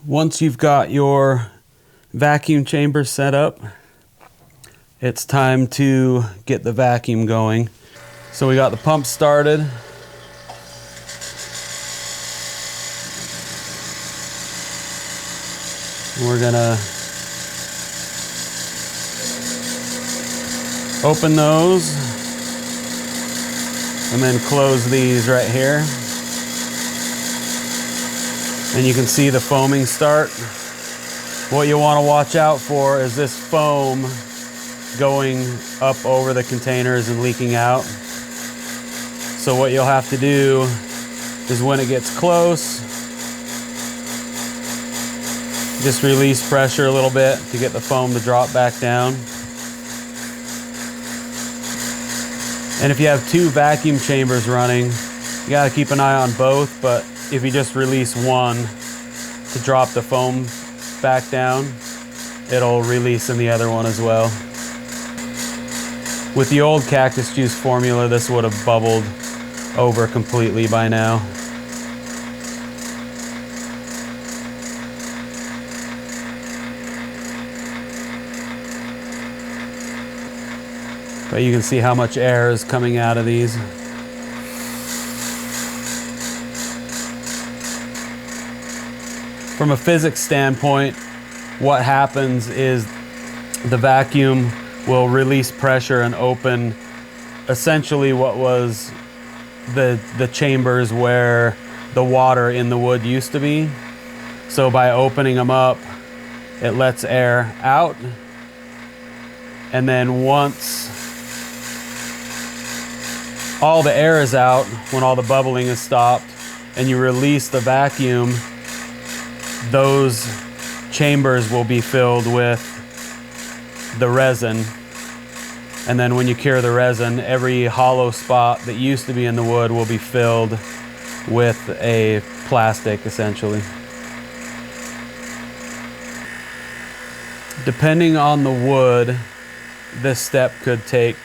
Once you've got your vacuum chamber set up, it's time to get the vacuum going. So we got the pump started. We're gonna open those and then close these right here. And you can see the foaming start. What you want to watch out for is this foam going up over the containers and leaking out. So what you'll have to do is when it gets close, just release pressure a little bit to get the foam to drop back down. And if you have two vacuum chambers running, you got to keep an eye on both, but if you just release one to drop the foam back down, it'll release in the other one as well. With the old Cactus Juice formula, this would have bubbled over completely by now. But you can see how much air is coming out of these. From a physics standpoint, what happens is the vacuum will release pressure and open essentially what was the chambers where the water in the wood used to be. So by opening them up, it lets air out. And then once all the air is out, when all the bubbling is stopped, and you release the vacuum, those chambers will be filled with the resin. And then when you cure the resin, every hollow spot that used to be in the wood will be filled with a plastic, essentially. Depending on the wood, this step could take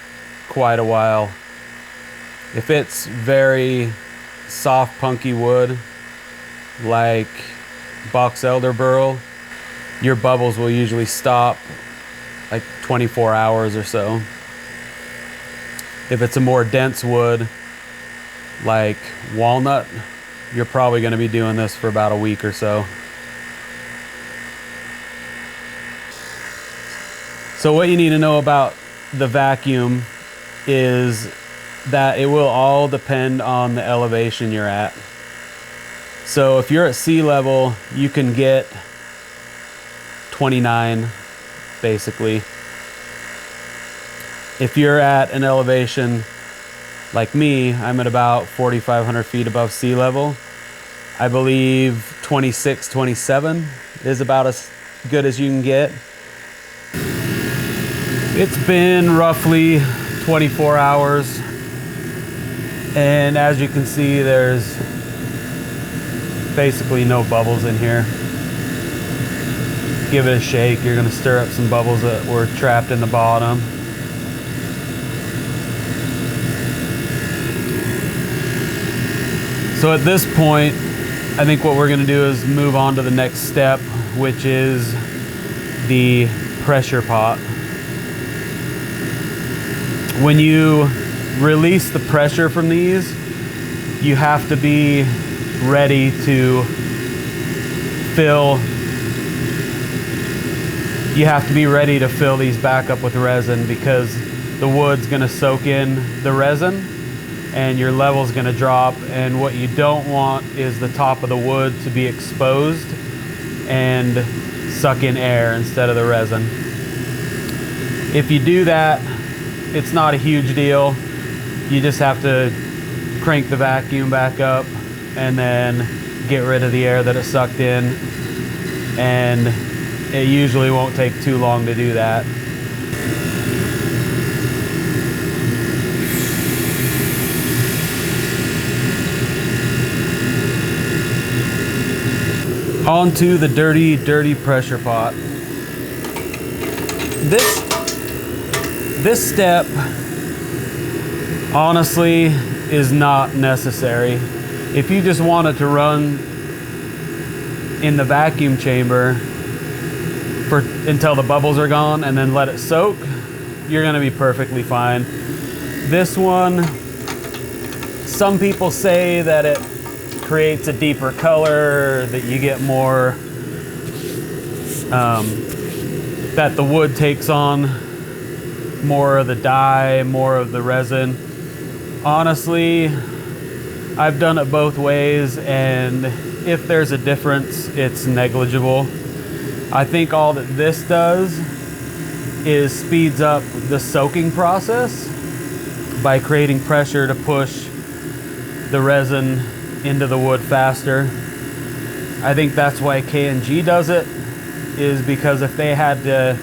quite a while. If it's very soft, punky wood, like box elder burl, your bubbles will usually stop like 24 hours or so. If it's a more dense wood, like walnut, you're probably going to be doing this for about a week or so. So what you need to know about the vacuum is that it will all depend on the elevation you're at. So if you're at sea level, you can get 29 basically. If you're at an elevation like me, I'm at about 4,500 feet above sea level. I believe 26, 27 is about as good as you can get. It's been roughly 24 hours. And as you can see, there's basically no bubbles in here. Give it a shake, you're gonna stir up some bubbles that were trapped in the bottom. So at this point, I think what we're gonna do is move on to the next step, which is the pressure pot. When you release the pressure from these, you have to be ready to fill these back up with resin, because the wood's gonna soak in the resin and your level's gonna drop, and what you don't want is the top of the wood to be exposed and suck in air instead of the resin. If you do that, it's not a huge deal. You just have to crank the vacuum back up and then get rid of the air that it sucked in, and it usually won't take too long to do that. On to the dirty, dirty pressure pot. This step honestly is not necessary. If you just want it to run in the vacuum chamber until the bubbles are gone and then let it soak, you're gonna be perfectly fine. This one, some people say that it creates a deeper color, that you get more, that the wood takes on more of the dye, more of the resin. Honestly, I've done it both ways, and if there's a difference, it's negligible. I think all that this does is speeds up the soaking process by creating pressure to push the resin into the wood faster. I think that's why K&G does it, is because if they had to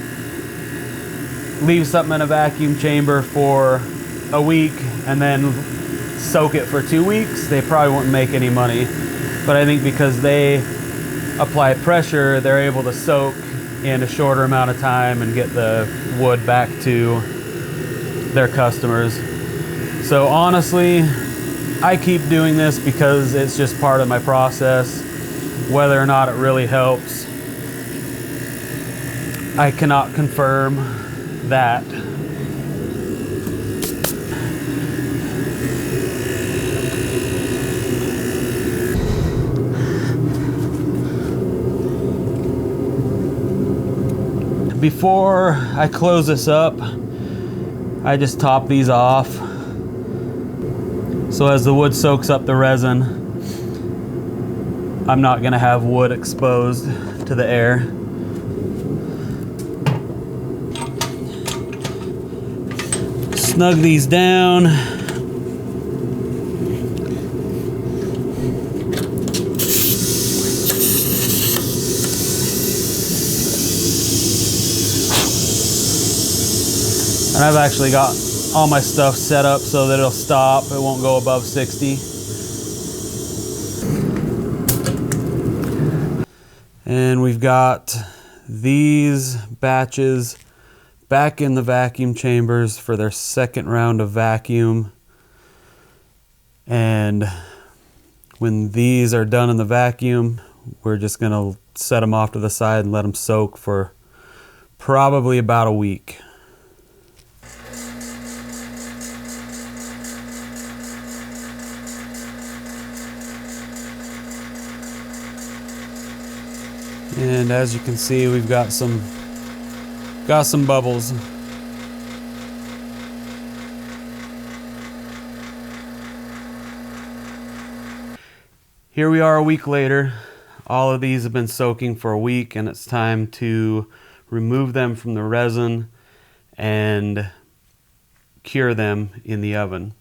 leave something in a vacuum chamber for a week and then soak it for 2 weeks, they probably wouldn't make any money. But I think because they apply pressure, they're able to soak in a shorter amount of time and get the wood back to their customers. So honestly, I keep doing this because it's just part of my process. Whether or not it really helps, I cannot confirm that. Before I close this up, I just top these off. So as the wood soaks up the resin, I'm not gonna have wood exposed to the air. Snug these down. And I've actually got all my stuff set up so that it'll stop. It won't go above 60. And we've got these batches back in the vacuum chambers for their second round of vacuum. And when these are done in the vacuum, we're just gonna set them off to the side and let them soak for probably about a week. And as you can see, we've got some bubbles. Here we are a week later. All of these have been soaking for a week, and it's time to remove them from the resin and cure them in the oven.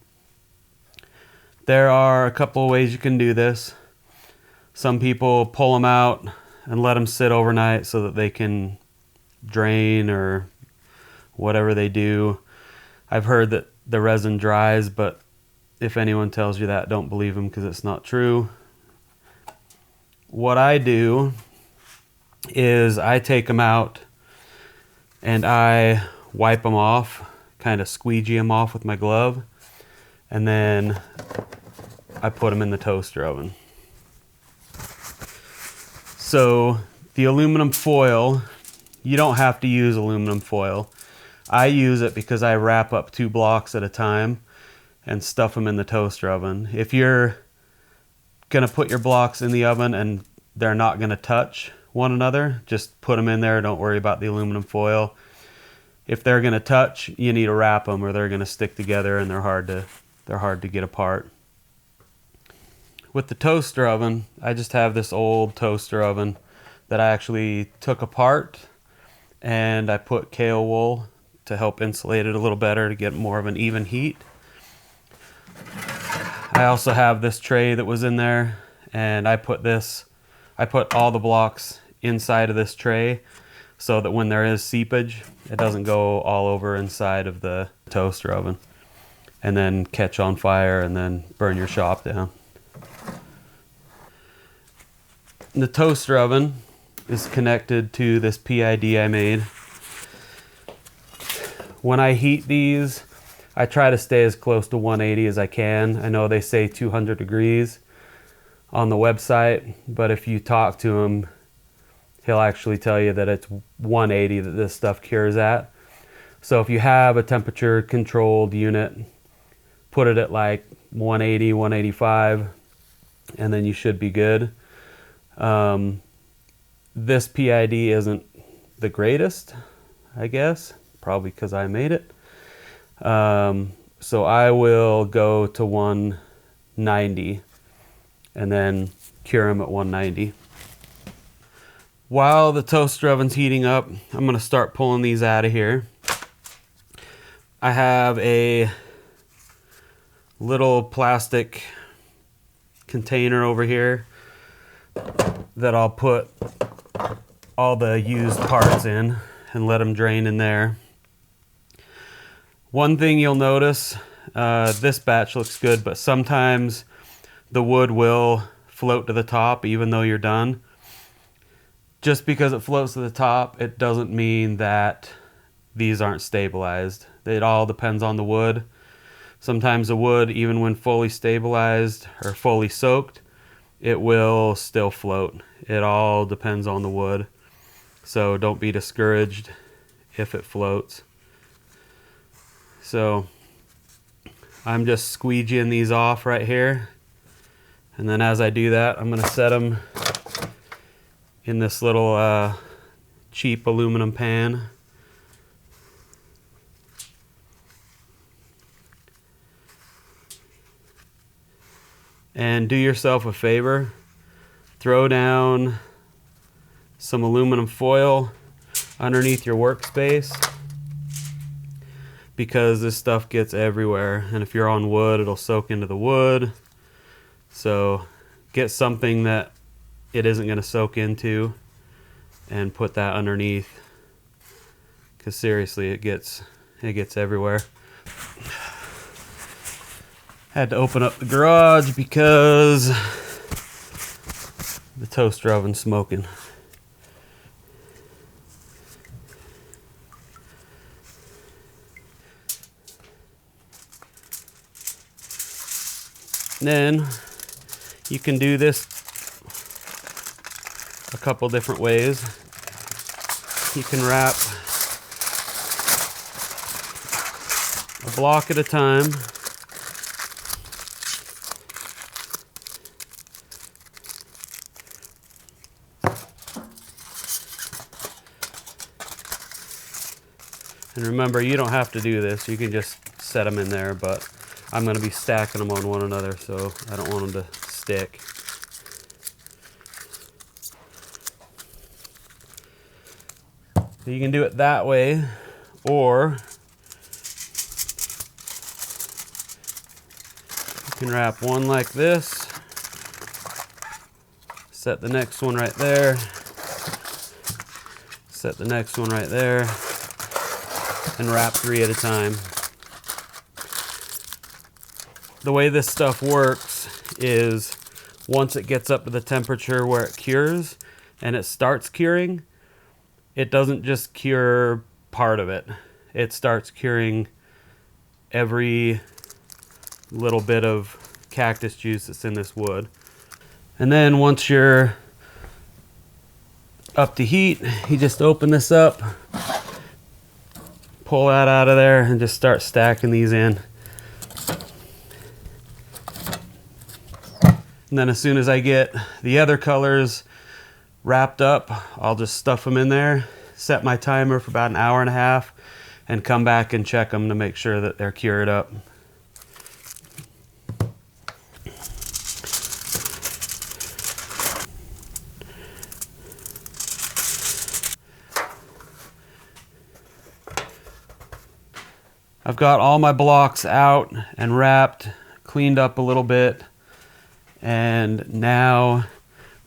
There are a couple of ways you can do this. Some people pull them out and let them sit overnight so that they can drain or whatever they do. I've heard that the resin dries, but if anyone tells you that, don't believe them because it's not true. What I do is I take them out and I wipe them off, kind of squeegee them off with my glove, and then I put them in the toaster oven. So the aluminum foil, you don't have to use aluminum foil. I use it because I wrap up 2 blocks at a time and stuff them in the toaster oven. If you're gonna put your blocks in the oven and they're not gonna touch one another, just put them in there. Don't worry about the aluminum foil. If they're gonna touch, you need to wrap them or they're gonna stick together and they're hard to get apart. With the toaster oven, I just have this old toaster oven that I actually took apart, and I put kale wool to help insulate it a little better to get more of an even heat. I also have this tray that was in there, and I put all the blocks inside of this tray so that when there is seepage, it doesn't go all over inside of the toaster oven and then catch on fire and then burn your shop down. The toaster oven is connected to this PID I made. When I heat these, I try to stay as close to 180 as I can. I know they say 200 degrees on the website, but if you talk to them, he'll actually tell you that it's 180 that this stuff cures at. So if you have a temperature controlled unit, put it at like 180, 185, and then you should be good. This PID isn't the greatest, I guess, probably because I made it. So I will go to 190 and then cure them at 190. While the toaster oven's heating up, I'm going to start pulling these out of here. I have a little plastic container over here that I'll put all the used parts in and let them drain in there. One thing you'll notice, this batch looks good, but sometimes the wood will float to the top even though you're done. Just because it floats to the top, it doesn't mean that these aren't stabilized. It all depends on the wood. Sometimes the wood, even when fully stabilized or fully soaked, it will still float. It all depends on the wood. So don't be discouraged if it floats. So I'm just squeegeeing these off right here. And then as I do that, I'm going to set them in this little cheap aluminum pan. And do yourself a favor, throw down some aluminum foil underneath your workspace, because this stuff gets everywhere, and if you're on wood, it'll soak into the wood. So get something that it isn't going to soak into and put that underneath, because seriously, it gets everywhere. Had to open up the garage because the toaster oven's smoking. Then you can do this a couple different ways. You can wrap a block at a time. And remember, you don't have to do this. You can just set them in there, but I'm going to be stacking them on one another, so I don't want them to stick. So you can do it that way, or you can wrap one like this, set the next one right there, set the next one right there, and wrap 3 at a time. The way this stuff works is once it gets up to the temperature where it cures and it starts curing, it doesn't just cure part of it. It starts curing every little bit of cactus juice that's in this wood. And then once you're up to heat, you just open this up, pull that out of there, and just start stacking these in. And then as soon as I get the other colors wrapped up, I'll just stuff them in there, set my timer for about 1.5 hours, and come back and check them to make sure that they're cured up. I've got all my blocks out and wrapped, cleaned up a little bit, and now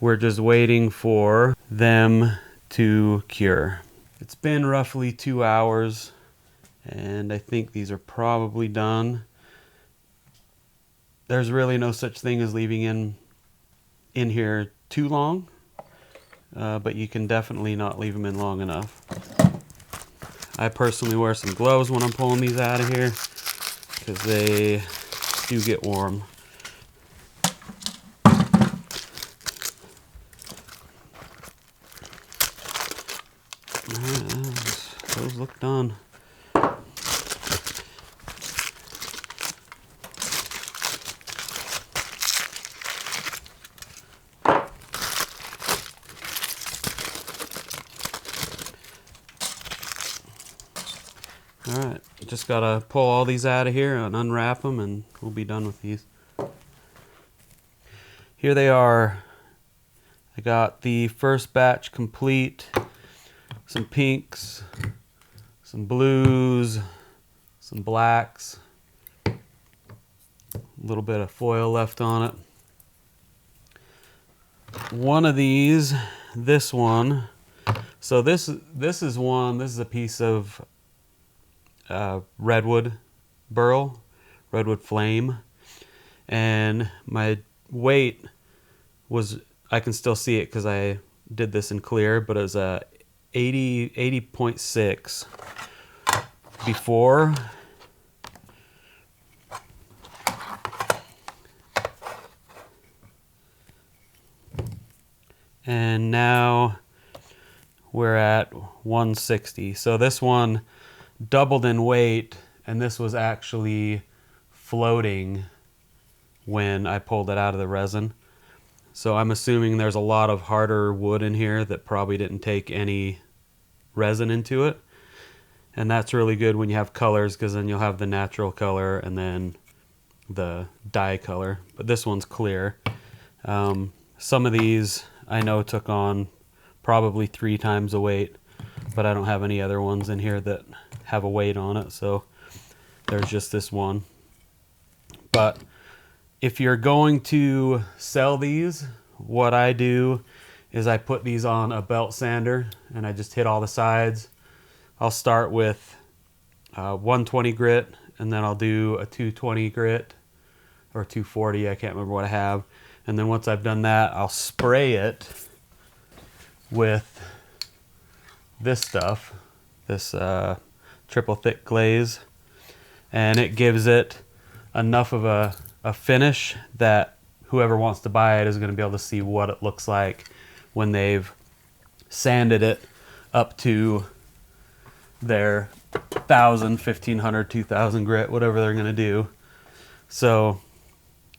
we're just waiting for them to cure. It's been roughly 2 hours, and I think these are probably done. There's really no such thing as leaving in here too long, but you can definitely not leave them in long enough. I personally wear some gloves when I'm pulling these out of here because they do get warm. done. All right, just gotta pull all these out of here and unwrap them, and we'll be done with these. Here they are. I got the first batch complete. Some pinks, some blues, some blacks, a little bit of foil left on it. One of these, this one, so this is one, this is a piece of redwood burl, redwood flame, and my weight was, I can still see it because I did this in clear, but it was a 80.6 before. And now we're at 160. So this one doubled in weight, and this was actually floating when I pulled it out of the resin. So I'm assuming there's a lot of harder wood in here that probably didn't take any resin into it. And that's really good when you have colors, because then you'll have the natural color and then the dye color. But this one's clear. Some of these I know took on probably 3 times the weight, but I don't have any other ones in here that have a weight on it, so there's just this one. But if you're going to sell these, what I do is I put these on a belt sander and I just hit all the sides. I'll start with 120 grit, and then I'll do a 220 grit or 240, I can't remember what I have. And then once I've done that, I'll spray it with this stuff, this triple thick glaze, and it gives it enough of a finish that whoever wants to buy it is going to be able to see what it looks like when they've sanded it up to their 1,000, 1,500, 2,000 grit, whatever they're going to do. So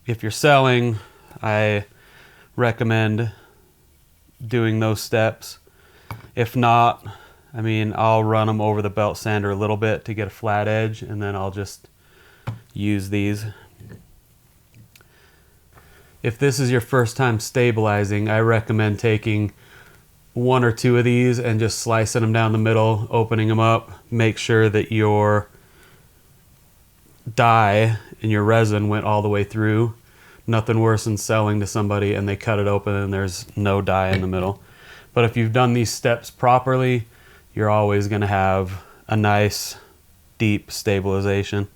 if you're selling, I recommend doing those steps. If not, I mean, I'll run them over the belt sander a little bit to get a flat edge, and then I'll just use these. If this is your first time stabilizing, I recommend taking 1 or 2 of these and just slicing them down the middle, opening them up. Make sure that your dye and your resin went all the way through. Nothing worse than selling to somebody and they cut it open and there's no dye in the middle. But if you've done these steps properly, you're always going to have a nice, deep stabilization.